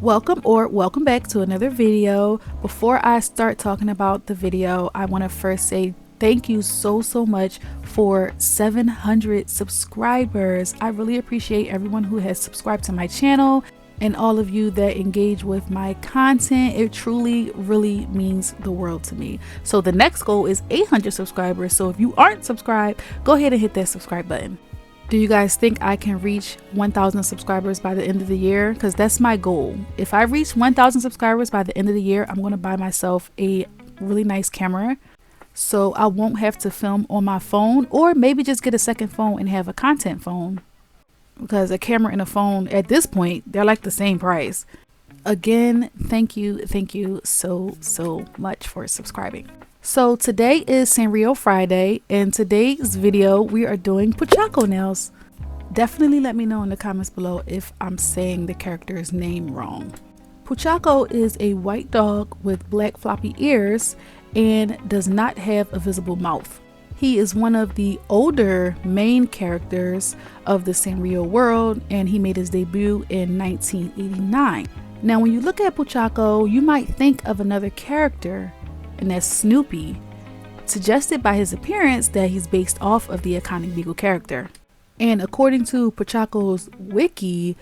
Welcome back to another video. Before I start talking about the video, I want to first say thank you so much for 700 subscribers. I really appreciate everyone who has subscribed to my channel and all of you that engage with my content. It truly really means the world to me. So the next goal is 800 subscribers. So if you aren't subscribed, go ahead and hit that subscribe button. Do you guys think I can reach 1,000 subscribers by the end of the year? Because that's my goal. If I reach 1,000 subscribers by the end of the year, I'm going to buy myself a really nice camera so I won't have to film on my phone, or maybe just get a second phone and have a content phone, because a camera and a phone at this point, they're like the same price. Again, thank you so much for subscribing. So today is SANRIO Friday, and today's video we are doing POCHACCO nails. Definitely let me know in the comments below if I'm saying the character's name wrong. POCHACCO is a white dog with black floppy ears and does not have a visible mouth. He is one of the older main characters of the SANRIO world, and he made his debut in 1989. Now when you look at POCHACCO, you might think of another character, and that's Snoopy, suggested by his appearance that he's based off of the iconic Beagle character. And according to POCHACCO's wiki,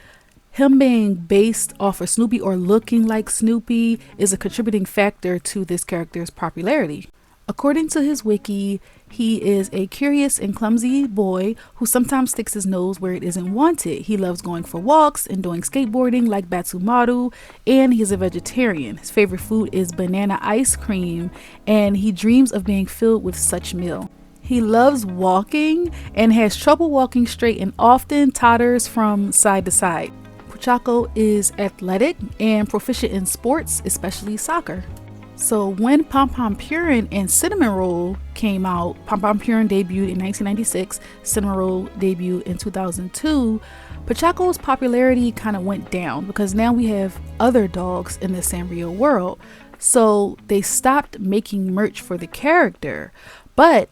him being based off of Snoopy or looking like Snoopy is a contributing factor to this character's popularity. According to his wiki, he is a curious and clumsy boy who sometimes sticks his nose where it isn't wanted. He loves going for walks and doing skateboarding like Batsumaru, and he's a vegetarian. His favorite food is banana ice cream, and he dreams of being filled with such meal. He loves walking and has trouble walking straight and often totters from side to side. POCHACCO is athletic and proficient in sports, especially soccer. So when Pom Pom Purin and Cinnamon Roll came out, Pom Pom Purin debuted in 1996, Cinnamon Roll debuted in 2002, POCHACCO's popularity kind of went down because now we have other dogs in the SANRIO world. So they stopped making merch for the character, but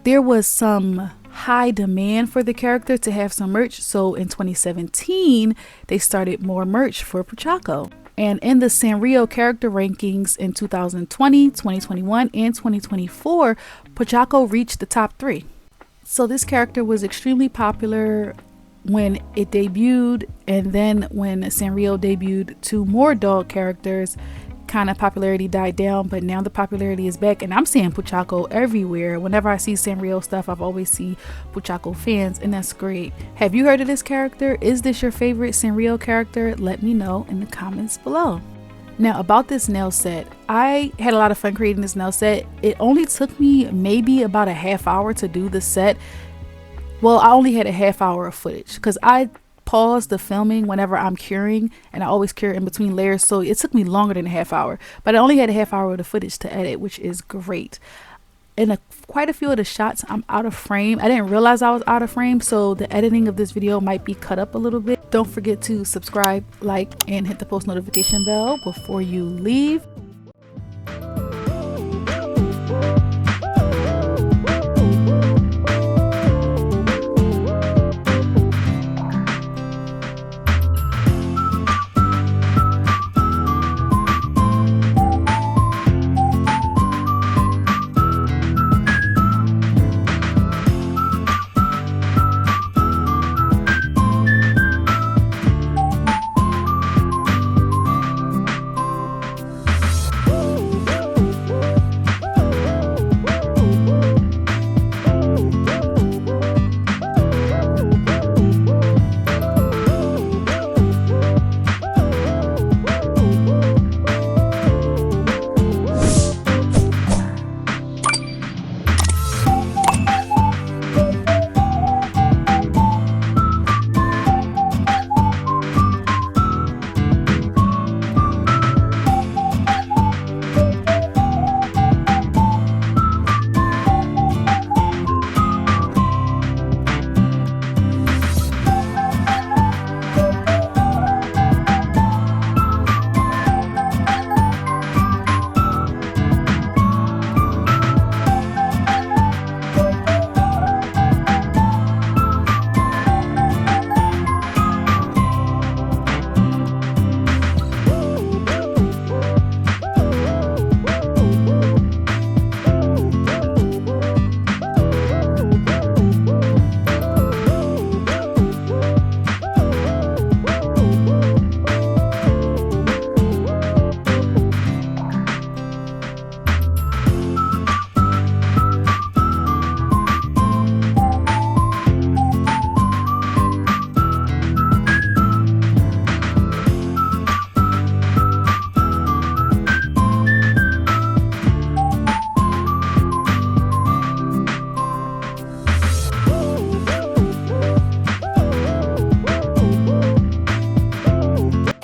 there was some high demand for the character to have some merch. So in 2017, they started more merch for POCHACCO. And in the SANRIO character rankings in 2020, 2021, and 2024, POCHACCO reached the top 3. So this character was extremely popular when it debuted, and then when SANRIO debuted 2 more dog characters, kind of popularity died down, but now the popularity is back, and I'm seeing POCHACCO everywhere. Whenever I see SANRIO stuff, I've always seen POCHACCO fans, and that's great. Have you heard of this character? Is this your favorite SANRIO character? Let me know in the comments below. Now about this nail set, I had a lot of fun creating this nail set. It only took me maybe about a half hour to do the set. Well, I only had a half hour of footage because I pause the filming whenever I'm curing, and I always cure in between layers, so it took me longer than a half hour, but I only had a half hour of the footage to edit, which is great. In quite a few of the shots, I'm out of frame. I didn't realize I was out of frame, so the editing of this video might be cut up a little bit. Don't forget to subscribe, like, and hit the post notification bell before you leave.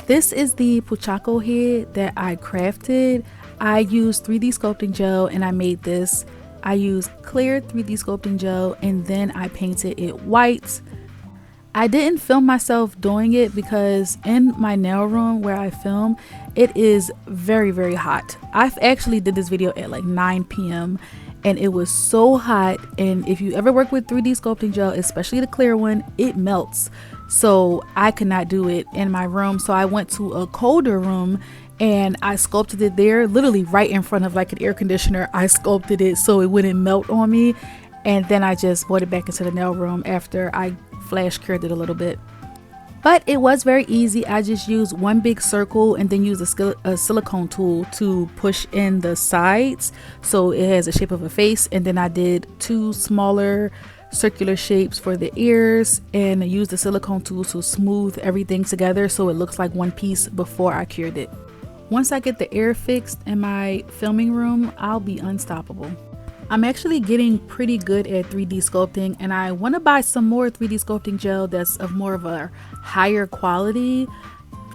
This is the POCHACCO head that I crafted. I used 3D sculpting gel and I made this. I used clear 3D sculpting gel and then I painted it white. I didn't film myself doing it because in my nail room where I film, it is very, very hot. I've actually did this video at like 9 p.m. and it was so hot. And if you ever work with 3D sculpting gel, especially the clear one, it melts. So I could not do it in my room. So I went to a colder room and I sculpted it there, literally right in front of like an air conditioner. I sculpted it so it wouldn't melt on me. And then I just brought it back into the nail room after I flash cured it a little bit. But it was very easy. I just used one big circle and then used a silicone tool to push in the sides so it has the shape of a face. And then I did 2 smaller circular shapes for the ears and I used the silicone tool to smooth everything together so it looks like one piece before I cured it. Once I get the air fixed in my filming room, I'll be unstoppable. I'm actually getting pretty good at 3D sculpting and I want to buy some more 3D sculpting gel that's of more of a higher quality.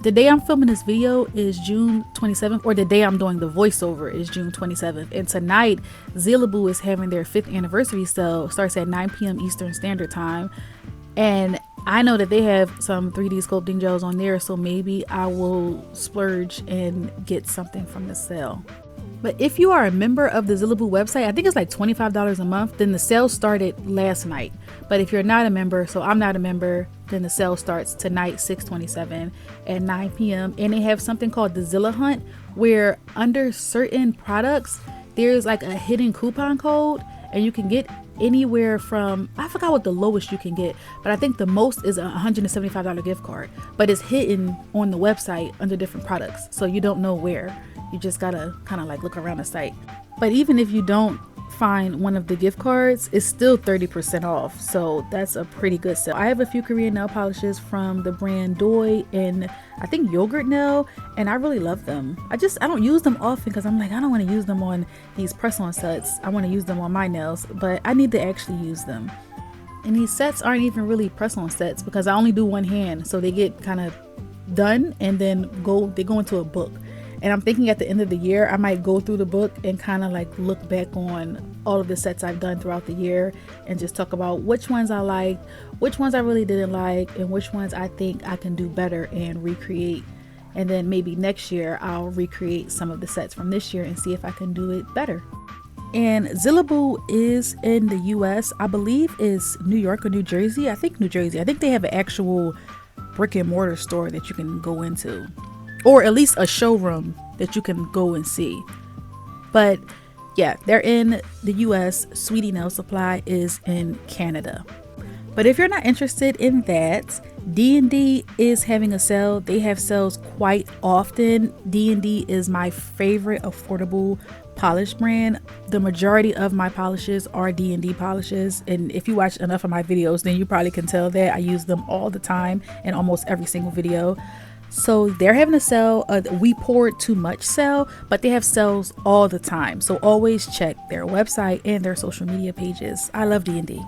The day I'm filming this video is June 27th, or the day I'm doing the voiceover is June 27th. And tonight, Zilaboo is having their 5th anniversary sale. It starts at 9 p.m. Eastern Standard Time. And I know that they have some 3D sculpting gels on there, so maybe I will splurge and get something from the sale. But if you are a member of the Zilaboo website, I think it's like $25 a month, then the sale started last night. But if you're not a member, so I'm not a member, then the sale starts tonight, 6/27 at 9 p.m. And they have something called the Zilla Hunt, where under certain products, there's like a hidden coupon code and you can get anywhere from, I forgot what the lowest you can get, but I think the most is a $175 gift card, but it's hidden on the website under different products. So you don't know where. You just gotta kind of like look around the site. But even if you don't find one of the gift cards, it's still 30% off. So that's a pretty good sale. I have a few Korean nail polishes from the brand Doi and I think Yogurt Nail, and I really love them. I don't use them often because I'm like, I don't want to use them on these press-on sets. I want to use them on my nails, but I need to actually use them. And these sets aren't even really press-on sets because I only do one hand, so they get kind of done and then they go into a book. And I'm thinking at the end of the year, I might go through the book and kind of like look back on all of the sets I've done throughout the year and just talk about which ones I liked, which ones I really didn't like, and which ones I think I can do better and recreate. And then maybe next year I'll recreate some of the sets from this year and see if I can do it better. And Zilaboo is in the US. I believe is New York or New Jersey. I think New Jersey. I think they have an actual brick and mortar store that you can go into, or at least a showroom that you can go and see. But yeah, they're in the US. Sweetie Nail Supply is in Canada. But if you're not interested in that, D&D is having a sale. They have sales quite often. D&D is my favorite affordable polish brand. The majority of my polishes are D&D polishes, and if you watch enough of my videos, then you probably can tell that I use them all the time in almost every single video. So they're having a sale, we poured too much sale, but they have sales all the time. So always check their website and their social media pages. I love D&D.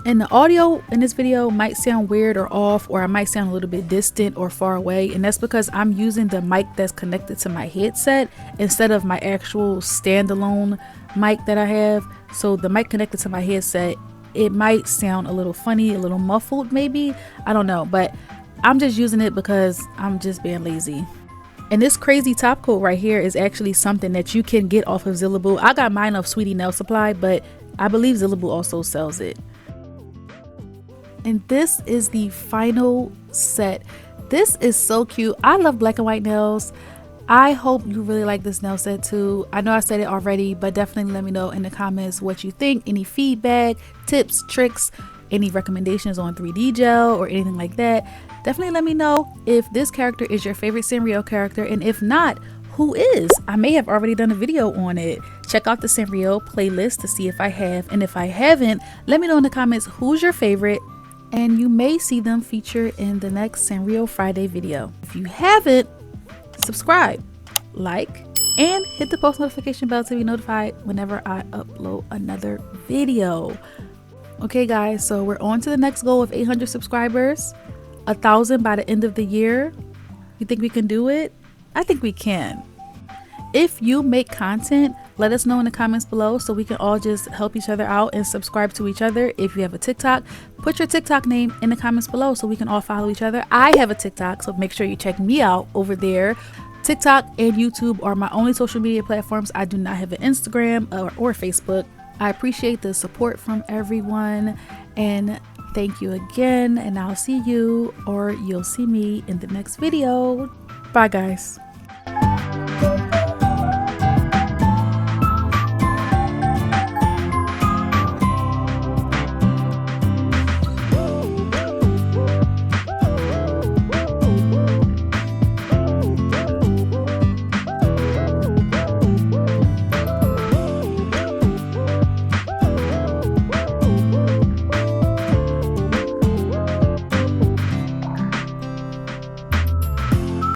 And the audio in this video might sound weird or off, or I might sound a little bit distant or far away. And that's because I'm using the mic that's connected to my headset instead of my actual standalone mic that I have. So the mic connected to my headset, it might sound a little funny, a little muffled maybe. I don't know, but I'm just using it because I'm just being lazy. And this crazy top coat right here is actually something that you can get off of Zilaboo. I got mine off Sweetie Nail Supply, but I believe Zilaboo also sells it. And this is the final set. This is so cute. I love black and white nails. I hope you really like this nail set too. I know I said it already, but definitely let me know in the comments what you think. Any feedback, tips, tricks, any recommendations on 3D gel or anything like that. Definitely let me know if this character is your favorite Sanrio character, and if not, who is? I may have already done a video on it. Check out the Sanrio playlist to see if I have, and if I haven't, let me know in the comments who's your favorite, and you may see them featured in the next Sanrio Friday video. If you haven't, subscribe, like, and hit the post notification bell to be notified whenever I upload another video. Okay guys, so we're on to the next goal of 800 subscribers, 1,000 by the end of the year. You think we can do it? I think we can. If you make content, let us know in the comments below so we can all just help each other out and subscribe to each other. If you have a TikTok, put your TikTok name in the comments below so we can all follow each other. I have a TikTok, so make sure you check me out over there. TikTok and YouTube are my only social media platforms. I do not have an Instagram or Facebook. I appreciate the support from everyone, and thank you again, and I'll see you, or you'll see me in the next video. Bye guys.